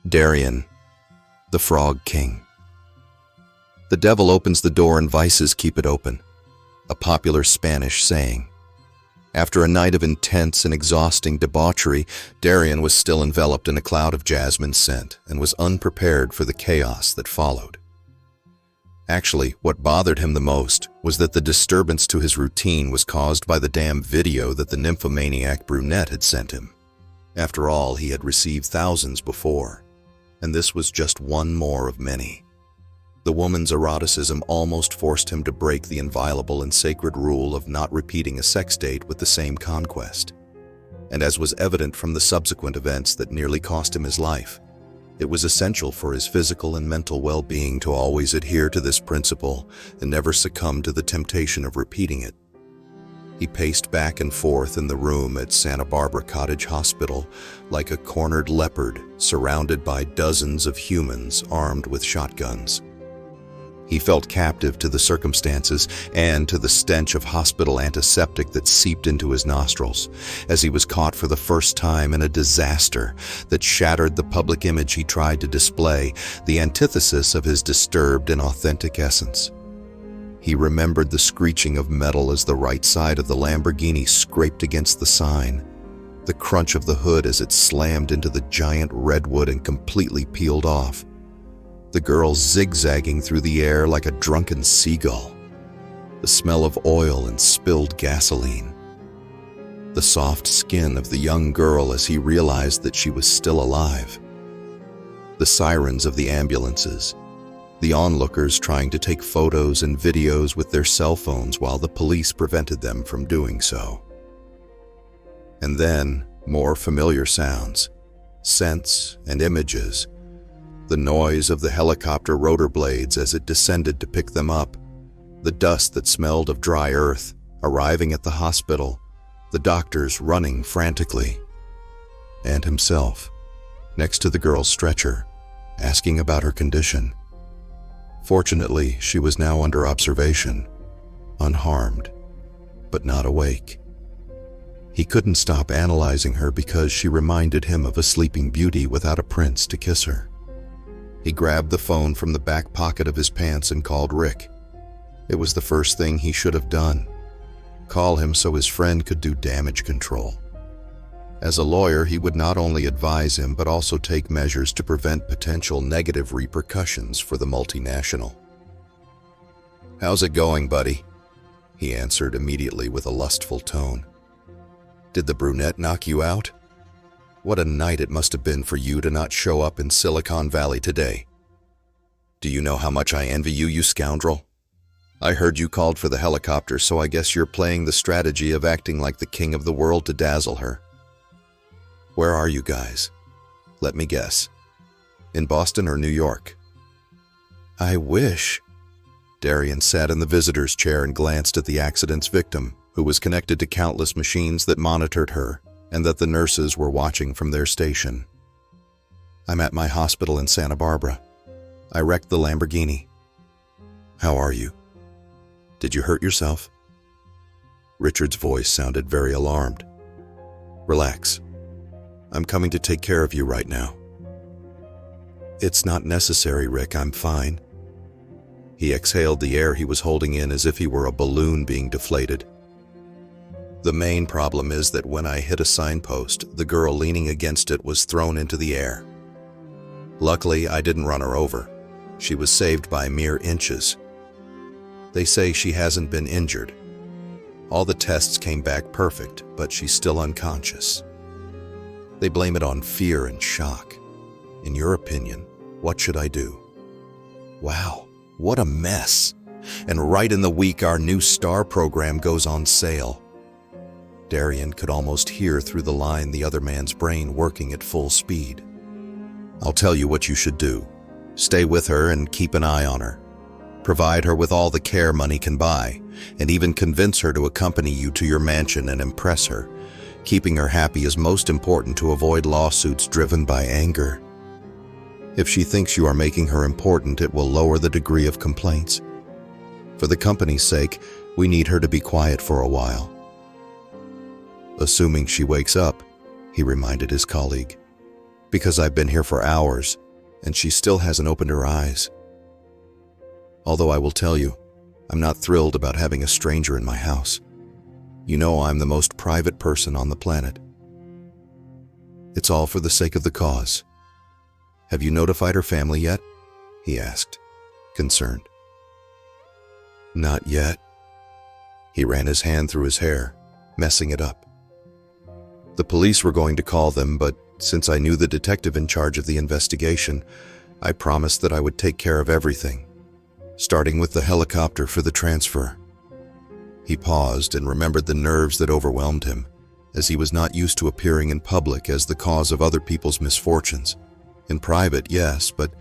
Darien, the Frog King. The devil opens the door and vices keep it open, a popular Spanish saying. After a night of intense and exhausting debauchery, Darien was still enveloped in a cloud of jasmine scent and was unprepared for the chaos that followed. Actually, what bothered him the most was that the disturbance to his routine was caused by the damn video that the nymphomaniac brunette had sent him. After all, he had received thousands before, and this was just one more of many. The woman's eroticism almost forced him to break the inviolable and sacred rule of not repeating a sex date with the same conquest. And as was evident from the subsequent events that nearly cost him his life, it was essential for his physical and mental well-being to always adhere to this principle and never succumb to the temptation of repeating it. He paced back and forth in the room at Santa Barbara Cottage Hospital like a cornered leopard surrounded by dozens of humans armed with shotguns. He felt captive to the circumstances and to the stench of hospital antiseptic that seeped into his nostrils as he was caught for the first time in a disaster that shattered the public image he tried to display, the antithesis of his disturbed and authentic essence. He remembered the screeching of metal as the right side of the Lamborghini scraped against the sign, the crunch of the hood as it slammed into the giant redwood and completely peeled off, the girl zigzagging through the air like a drunken seagull, the smell of oil and spilled gasoline, the soft skin of the young girl as he realized that she was still alive, the sirens of the ambulances, the onlookers trying to take photos and videos with their cell phones while the police prevented them from doing so. And then, more familiar sounds, scents and images, the noise of the helicopter rotor blades as it descended to pick them up, the dust that smelled of dry earth, arriving at the hospital, the doctors running frantically, and himself, next to the girl's stretcher, asking about her condition. Fortunately, she was now under observation, unharmed, but not awake. He couldn't stop analyzing her because she reminded him of a sleeping beauty without a prince to kiss her. He grabbed the phone from the back pocket of his pants and called Rick. It was the first thing he should have done. Call him so his friend could do damage control. As a lawyer, he would not only advise him but also take measures to prevent potential negative repercussions for the multinational. "How's it going, buddy?" he answered immediately with a lustful tone. "Did the brunette knock you out? What a night it must have been for you to not show up in Silicon Valley today. Do you know how much I envy you, you scoundrel? I heard you called for the helicopter, so I guess you're playing the strategy of acting like the king of the world to dazzle her. Where are you guys? Let me guess. In Boston or New York?" "I wish." Darien sat in the visitor's chair and glanced at the accident's victim, who was connected to countless machines that monitored her and that the nurses were watching from their station. "I'm at my hospital in Santa Barbara. I wrecked the Lamborghini." "How are you? Did you hurt yourself?" Richard's voice sounded very alarmed. "Relax. I'm coming to take care of you right now." "It's not necessary, Rick. I'm fine." He exhaled the air he was holding in as if he were a balloon being deflated. "The main problem is that when I hit a signpost, the girl leaning against it was thrown into the air. Luckily, I didn't run her over. She was saved by mere inches. They say she hasn't been injured. All the tests came back perfect, but she's still unconscious. They blame it on fear and shock. In your opinion, what should I do?" Wow, what a mess. And right in the week our new star program goes on sale. Darien could almost hear through the line the other man's brain working at full speed. "I'll tell you what you should do. Stay with her and keep an eye on her. Provide her with all the care money can buy, and even convince her to accompany you to your mansion and impress her. Keeping her happy is most important to avoid lawsuits driven by anger. If she thinks you are making her important, it will lower the degree of complaints. For the company's sake, we need her to be quiet for a while." "Assuming she wakes up," he reminded his colleague. Because I've been here for hours, and she still hasn't opened her eyes. Although I will tell you, I'm not thrilled about having a stranger in my house. You know I'm the most private person on the planet. It's all for the sake of the cause. Have you notified her family yet? He asked, concerned. Not yet. He ran his hand through his hair, messing it up. The police were going to call them, but since I knew the detective in charge of the investigation, I promised that I would take care of everything, starting with the helicopter for the transfer. He paused and remembered the nerves that overwhelmed him, as he was not used to appearing in public as the cause of other people's misfortunes. In private, yes, but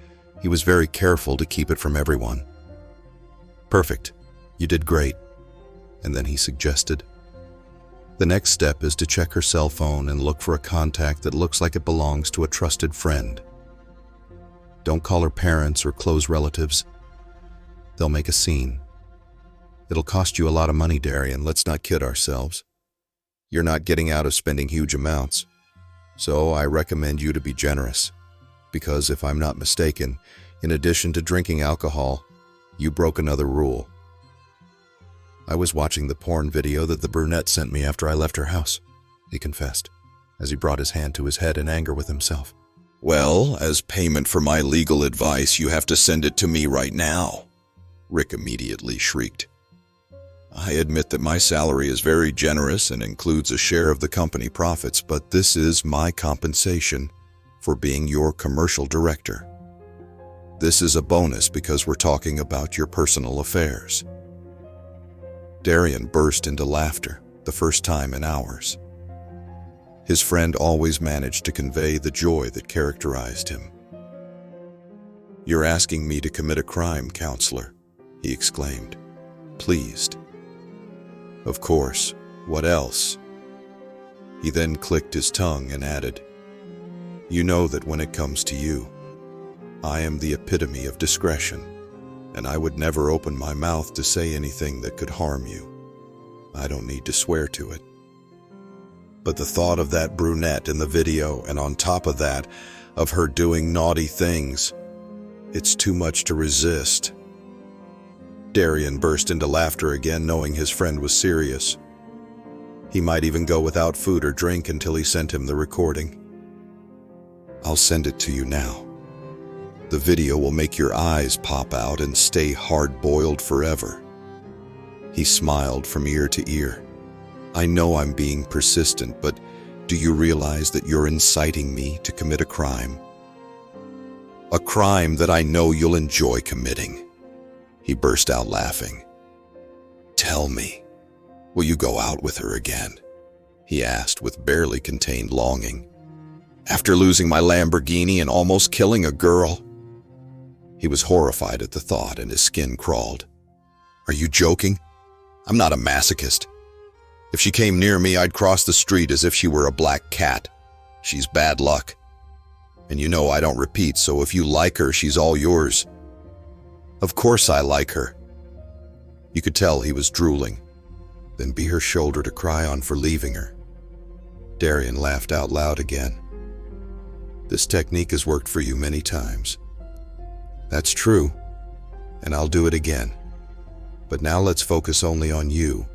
he was very careful to keep it from everyone. Perfect. You did great. And then he suggested, the next step is to check her cell phone and look for a contact that looks like it belongs to a trusted friend. Don't call her parents or close relatives. They'll make a scene. It'll cost you a lot of money, Darien. Let's not kid ourselves. You're not getting out of spending huge amounts. So I recommend you to be generous. Because if I'm not mistaken, in addition to drinking alcohol, you broke another rule. I was watching the porn video that the brunette sent me after I left her house, he confessed, as he brought his hand to his head in anger with himself. Well, as payment for my legal advice, you have to send it to me right now, Rick immediately shrieked. I admit that my salary is very generous and includes a share of the company profits, but this is my compensation for being your commercial director. This is a bonus because we're talking about your personal affairs. Darien burst into laughter, the first time in hours. His friend always managed to convey the joy that characterized him. You're asking me to commit a crime, counselor, he exclaimed, pleased. Of course, what else? He then clicked his tongue and added, you know that when it comes to you, I am the epitome of discretion, and I would never open my mouth to say anything that could harm you. I don't need to swear to it. But the thought of that brunette in the video, and on top of that, of her doing naughty things, it's too much to resist. Darien burst into laughter again, knowing his friend was serious. He might even go without food or drink until he sent him the recording. I'll send it to you now. The video will make your eyes pop out and stay hard-boiled forever. He smiled from ear to ear. I know I'm being persistent, but do you realize that you're inciting me to commit a crime? A crime that I know you'll enjoy committing. He burst out laughing. Tell me, will you go out with her again? He asked with barely contained longing. After losing my Lamborghini and almost killing a girl? He was horrified at the thought and his skin crawled. Are you joking? I'm not a masochist. If she came near me, I'd cross the street as if she were a black cat. She's bad luck. And you know I don't repeat, so if you like her, she's all yours. Of course I like her. You could tell he was drooling. Then be her shoulder to cry on for leaving her. Darien laughed out loud again. This technique has worked for you many times. That's true, and I'll do it again. But now let's focus only on you.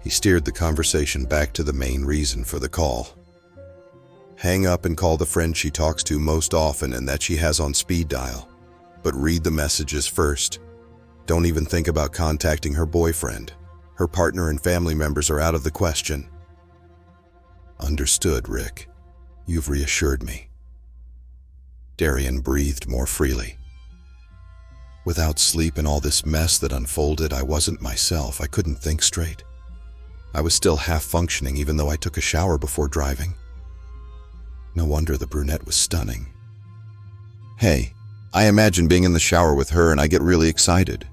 He steered the conversation back to the main reason for the call. Hang up and call the friend she talks to most often and that she has on speed dial. But read the messages first. Don't even think about contacting her boyfriend. Her partner and family members are out of the question. Understood, Rick. You've reassured me. Darien breathed more freely. Without sleep and all this mess that unfolded, I wasn't myself. I couldn't think straight. I was still half functioning even though I took a shower before driving. No wonder the brunette was stunning. Hey, I imagine being in the shower with her and I get really excited.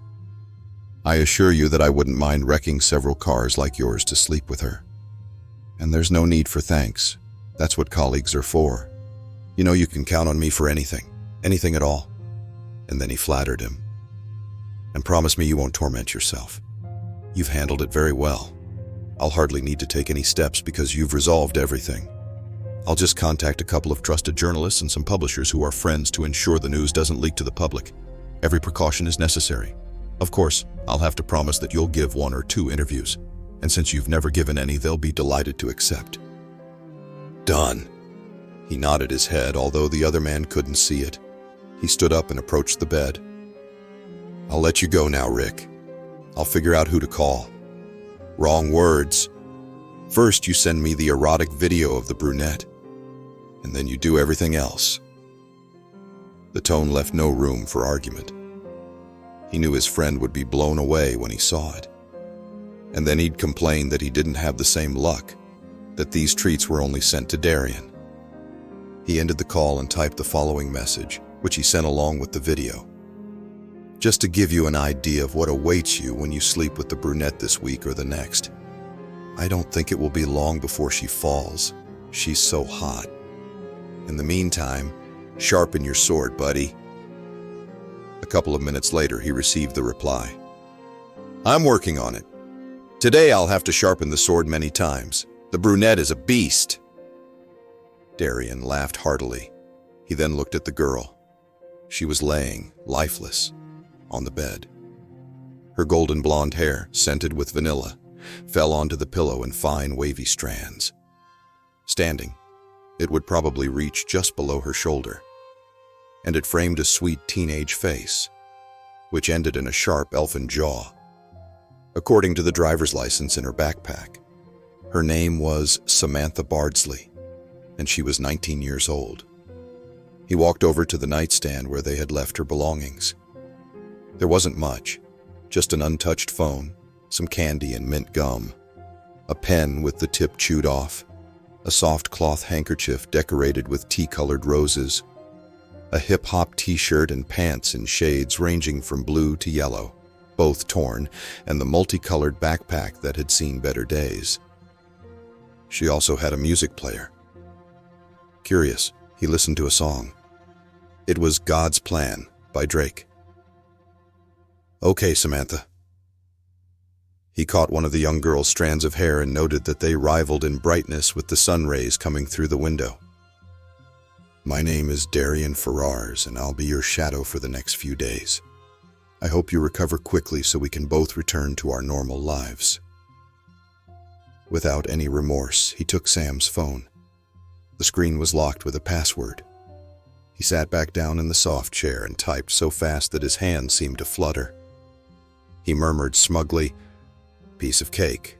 I assure you that I wouldn't mind wrecking several cars like yours to sleep with her. And there's no need for thanks. That's what colleagues are for. You know you can count on me for anything at all. And then he flattered him. And promise me you won't torment yourself. You've handled it very well. I'll hardly need to take any steps because you've resolved everything. I'll just contact a couple of trusted journalists and some publishers who are friends to ensure the news doesn't leak to the public. Every precaution is necessary. Of course, I'll have to promise that you'll give 1 or 2 interviews, and since you've never given any, they'll be delighted to accept." "Done." He nodded his head, although the other man couldn't see it. He stood up and approached the bed. "I'll let you go now, Rick. I'll figure out who to call. Wrong words. First, you send me the erotic video of the brunette, and then you do everything else." The tone left no room for argument. He knew his friend would be blown away when he saw it. And then he'd complain that he didn't have the same luck, that these treats were only sent to Darien. He ended the call and typed the following message, which he sent along with the video. "Just to give you an idea of what awaits you when you sleep with the brunette this week or the next. I don't think it will be long before she falls. She's so hot. In the meantime, sharpen your sword, buddy." A couple of minutes later, he received the reply. "I'm working on it. Today I'll have to sharpen the sword many times. The brunette is a beast." Darien laughed heartily. He then looked at the girl. She was laying, lifeless, on the bed. Her golden blonde hair, scented with vanilla, fell onto the pillow in fine wavy strands. Standing, it would probably reach just below her shoulder, and it framed a sweet teenage face, which ended in a sharp elfin jaw. According to the driver's license in her backpack, her name was Samantha Bardsley, and she was 19 years old. He walked over to the nightstand where they had left her belongings. There wasn't much, just an untouched phone, some candy and mint gum, a pen with the tip chewed off, a soft cloth handkerchief decorated with tea-colored roses, a hip-hop t-shirt and pants in shades ranging from blue to yellow, both torn, and the multicolored backpack that had seen better days. She also had a music player. Curious, he listened to a song. It was God's Plan by Drake. "Okay, Samantha." He caught one of the young girl's strands of hair and noted that they rivaled in brightness with the sun rays coming through the window. "My name is Darien Ferrars, and I'll be your shadow for the next few days. I hope you recover quickly so we can both return to our normal lives." Without any remorse, he took Sam's phone. The screen was locked with a password. He sat back down in the soft chair and typed so fast that his hands seemed to flutter. He murmured smugly, "Piece of cake."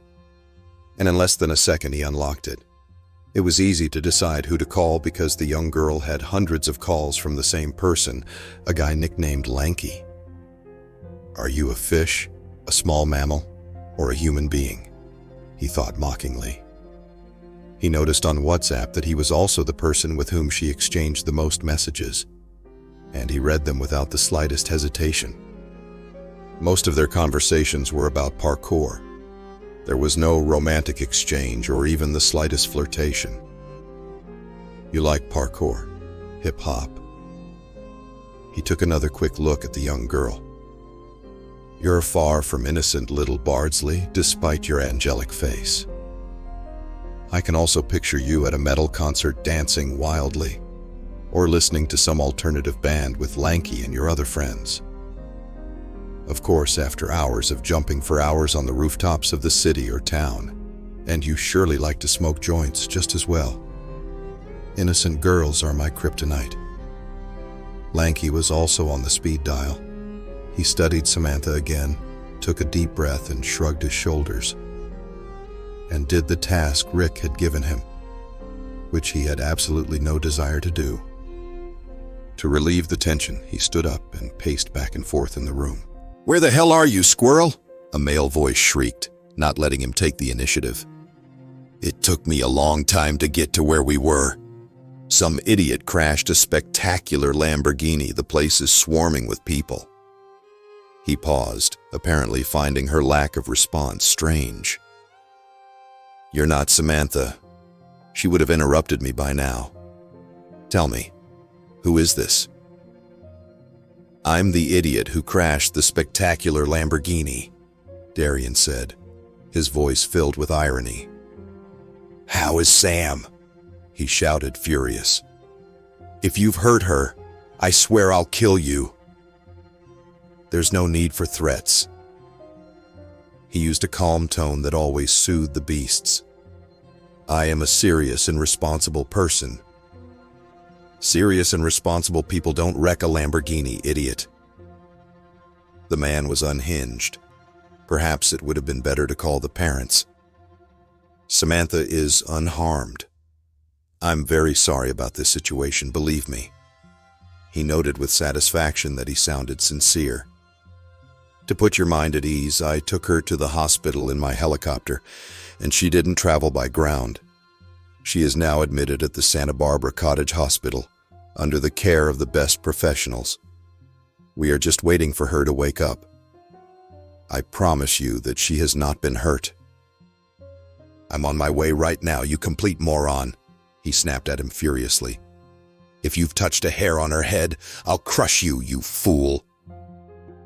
And in less than a second, he unlocked it. It was easy to decide who to call because the young girl had hundreds of calls from the same person, a guy nicknamed Lanky. "Are you a fish, a small mammal, or a human being?" he thought mockingly. He noticed on WhatsApp that he was also the person with whom she exchanged the most messages, and he read them without the slightest hesitation. Most of their conversations were about parkour. There was no romantic exchange or even the slightest flirtation. "You like parkour, hip-hop?" He took another quick look at the young girl. "You're far from innocent little Bardsley, despite your angelic face. I can also picture you at a metal concert dancing wildly, or listening to some alternative band with Lanky and your other friends. Of course, after hours of jumping for hours on the rooftops of the city or town, and you surely like to smoke joints just as well. Innocent girls are my kryptonite." Lanky was also on the speed dial. He studied Samantha again, took a deep breath and shrugged his shoulders, and did the task Rick had given him, which he had absolutely no desire to do. To relieve the tension, he stood up and paced back and forth in the room. "Where the hell are you, squirrel?" a male voice shrieked, not letting him take the initiative. "It took me a long time to get to where we were. Some idiot crashed a spectacular Lamborghini. The place is swarming with people." He paused, apparently finding her lack of response strange. "You're not Samantha. She would have interrupted me by now. Tell me, who is this?" "I'm the idiot who crashed the spectacular Lamborghini," Darien said, his voice filled with irony. "How is Sam?" he shouted, furious. "If you've hurt her, I swear I'll kill you." "There's no need for threats." He used a calm tone that always soothed the beasts. "I am a serious and responsible person." "Serious and responsible people don't wreck a Lamborghini, idiot." The man was unhinged. Perhaps it would have been better to call the parents. "Samantha is unharmed. I'm very sorry about this situation, believe me." He noted with satisfaction that he sounded sincere. "To put your mind at ease, I took her to the hospital in my helicopter, and she didn't travel by ground. She is now admitted at the Santa Barbara Cottage Hospital, under the care of the best professionals. We are just waiting for her to wake up. I promise you that she has not been hurt." "I'm on my way right now, you complete moron," he snapped at him furiously. "If you've touched a hair on her head, I'll crush you, you fool."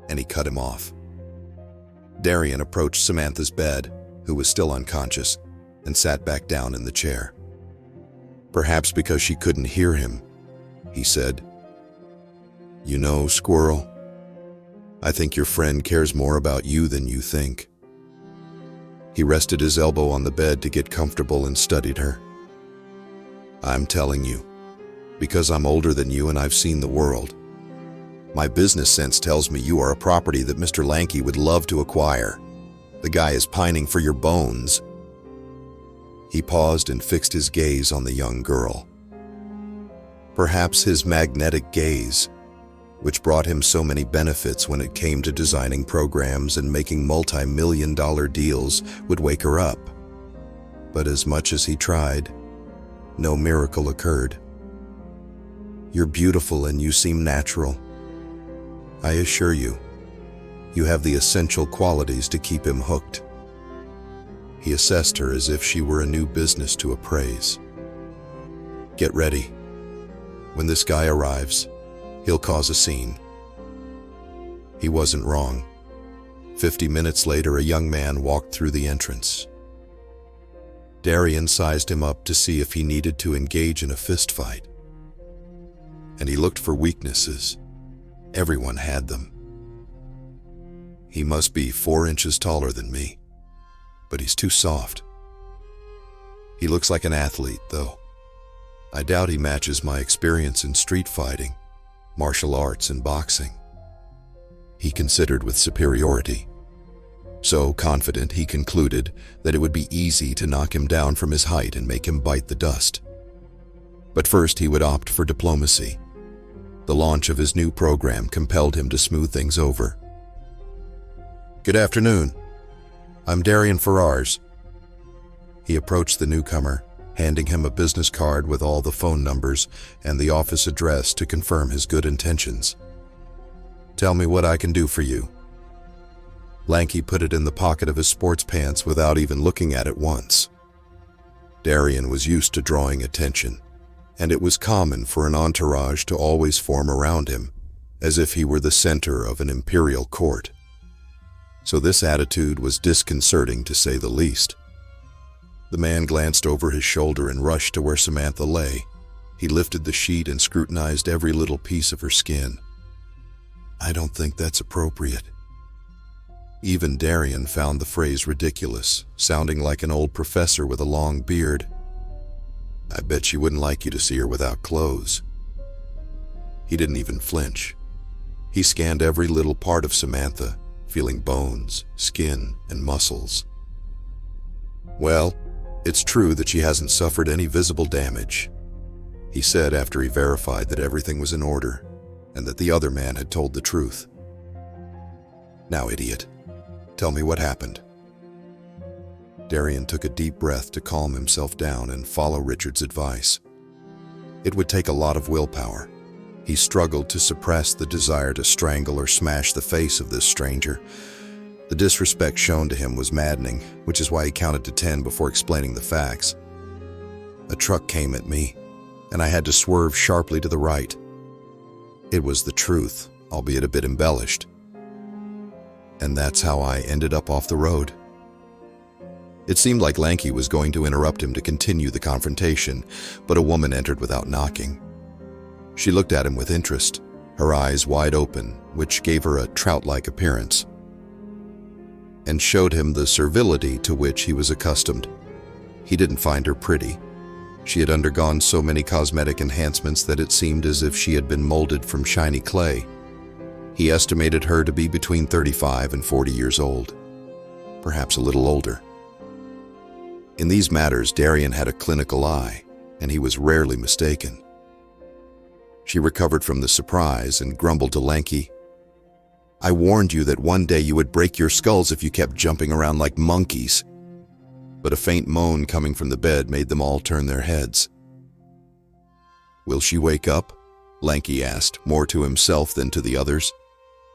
And he cut him off. Darien approached Samantha's bed, who was still unconscious, and sat back down in the chair. "Perhaps because she couldn't hear him," he said. "You know, Squirrel, I think your friend cares more about you than you think." He rested his elbow on the bed to get comfortable and studied her. "I'm telling you, because I'm older than you and I've seen the world. My business sense tells me you are a property that Mr. Lanky would love to acquire. The guy is pining for your bones." He paused and fixed his gaze on the young girl. Perhaps his magnetic gaze, which brought him so many benefits when it came to designing programs and making multi-million-dollar deals, would wake her up. But as much as he tried, no miracle occurred. "You're beautiful and you seem natural. I assure you, you have the essential qualities to keep him hooked." He assessed her as if she were a new business to appraise. "Get ready. When this guy arrives, he'll cause a scene." He wasn't wrong. 50 minutes later, a young man walked through the entrance. Darien sized him up to see if he needed to engage in a fistfight. And he looked for weaknesses. Everyone had them. "He must be 4 inches taller than me, but he's too soft. He looks like an athlete, though. I doubt he matches my experience in street fighting, martial arts, and boxing." He considered with superiority. So confident, he concluded that it would be easy to knock him down from his height and make him bite the dust. But first he would opt for diplomacy. The launch of his new program compelled him to smooth things over. "Good afternoon. I'm Darien Ferrars." He approached the newcomer, handing him a business card with all the phone numbers and the office address to confirm his good intentions. "Tell me what I can do for you." Lanky put it in the pocket of his sports pants without even looking at it once. Darien was used to drawing attention, and it was common for an entourage to always form around him, as if he were the center of an imperial court. So this attitude was disconcerting, to say the least. The man glanced over his shoulder and rushed to where Samantha lay. He lifted the sheet and scrutinized every little piece of her skin. "I don't think that's appropriate." Even Darien found the phrase ridiculous, sounding like an old professor with a long beard. "I bet she wouldn't like you to see her without clothes." He didn't even flinch. He scanned every little part of Samantha, feeling bones, skin, and muscles. "Well, it's true that she hasn't suffered any visible damage," he said after he verified that everything was in order and that the other man had told the truth. "Now, idiot, tell me what happened." Darien took a deep breath to calm himself down and follow Richard's advice. It would take a lot of willpower. He struggled to suppress the desire to strangle or smash the face of this stranger. The disrespect shown to him was maddening, which is why he counted to 10 before explaining the facts. "A truck came at me, and I had to swerve sharply to the right." It was the truth, albeit a bit embellished. "And that's how I ended up off the road." It seemed like Lanky was going to interrupt him to continue the confrontation, but a woman entered without knocking. She looked at him with interest, her eyes wide open, which gave her a trout-like appearance, and showed him the servility to which he was accustomed. He didn't find her pretty. She had undergone so many cosmetic enhancements that it seemed as if she had been molded from shiny clay. He estimated her to be between 35 and 40 years old, perhaps a little older. In these matters, Darien had a clinical eye, and he was rarely mistaken. She recovered from the surprise and grumbled to Lanky, "I warned you that one day you would break your skulls if you kept jumping around like monkeys." But a faint moan coming from the bed made them all turn their heads. "Will she wake up?" Lanky asked, more to himself than to the others.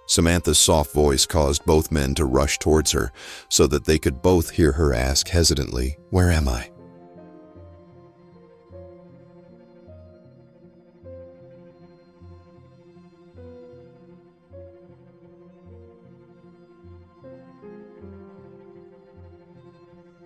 Samantha's soft voice caused both men to rush towards her so that they could both hear her ask hesitantly, "Where am I?"